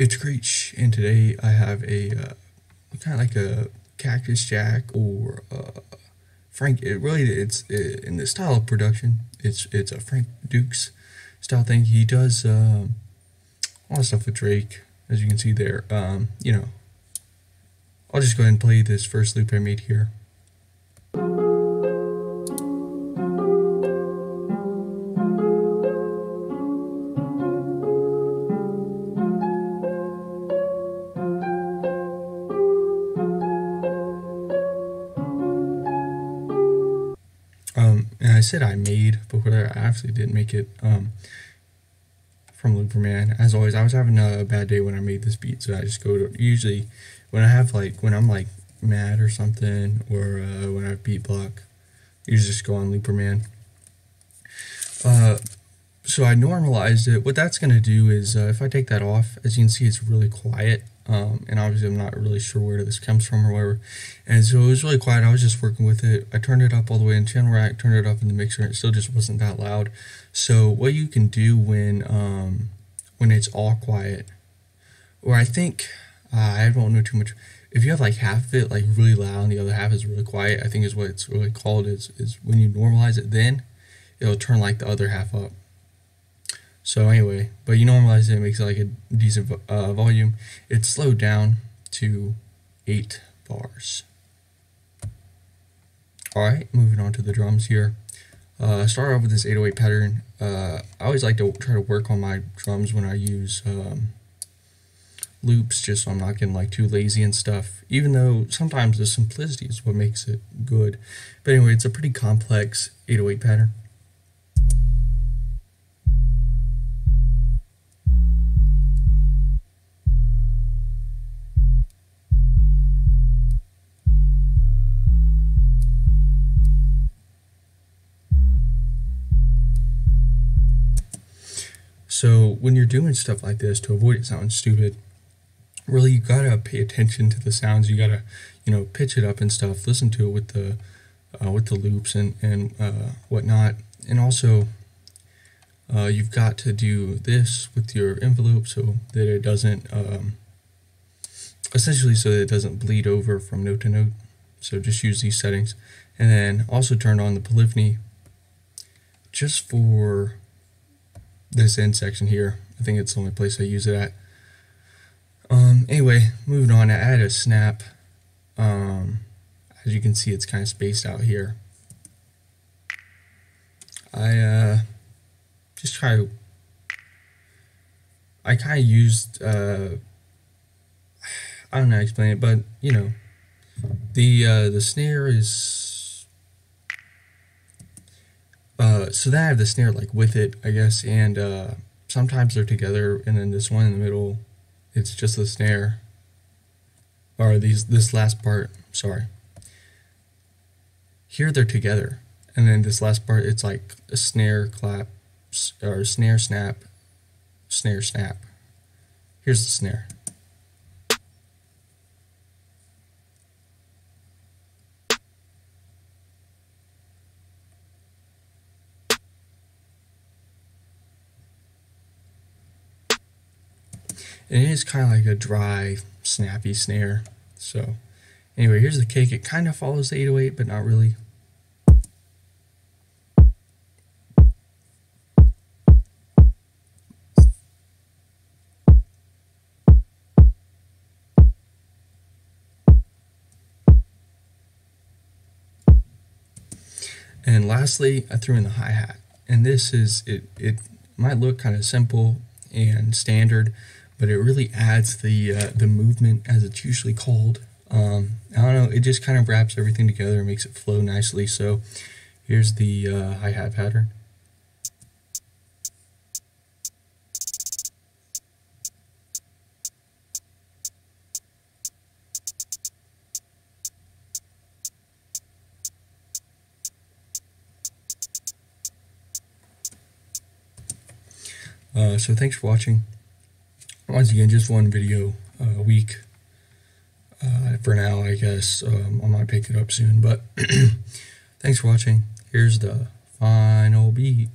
It's Creech, and today I have a kind of like a Cactus Jack or Frank. It's in the style of production. It's a Frank Dukes style thing. He does a lot of stuff with Drake, as you can see there. I'll just go ahead and play this first loop I made here. And I said I made before I actually didn't make it from Looperman. As always, I was having a bad day when I made this beat, so I just go to, usually when I'm like mad or something, or when I have beat block, I usually just go on Looperman. So I normalized it. What that's going to do is, if I take that off, as you can see, it's really quiet. And obviously I'm not really sure where this comes from or whatever. And so it was really quiet. I was just working with it. I turned it up all the way in channel rack, turned it up in the mixer, and it still just wasn't that loud. So what you can do when it's all quiet, or I think, I don't know too much, if you have like half of it like really loud and the other half is really quiet, I think is what it's really called, is when you normalize it, then it'll turn like the other half up. So anyway, but you normalize it, it makes it like a decent volume. It's slowed down to 8 bars. Alright, moving on to the drums here. Start off with this 808 pattern. I always like to try to work on my drums when I use loops, just so I'm not getting like too lazy and stuff, even though sometimes the simplicity is what makes it good. But anyway, it's a pretty complex 808 pattern. So when you're doing stuff like this, to avoid it sounding stupid, really you gotta pay attention to the sounds. You gotta, pitch it up and stuff. Listen to it with the loops and whatnot. And also, you've got to do this with your envelope so that it doesn't, essentially so that it doesn't bleed over from note to note. So just use these settings, and then also turn on the polyphony just for this end section here. I think it's the only place I use it at. Anyway, moving on, I add a snap. As you can see, it's kind of spaced out here. I kind of used, I don't know how to explain it, but the snare is, so then I have the snare like with it, I guess, and sometimes they're together, and then this one in the middle, it's just the snare, or this last part, sorry. Here they're together, and then this last part, it's like a snare clap, or snare snap, snare snap. Here's the snare. And it is kind of like a dry, snappy snare. So anyway, here's the kick. It kind of follows the 808, but not really. And lastly, I threw in the hi-hat. And this is, it might look kind of simple and standard, but it really adds the movement, as it's usually called. I don't know, it just kind of wraps everything together and makes it flow nicely. So here's the hi-hat pattern. So thanks for watching. Once again, just one video a week for now, I guess. I might pick it up soon, but thanks for watching. Here's the final beat.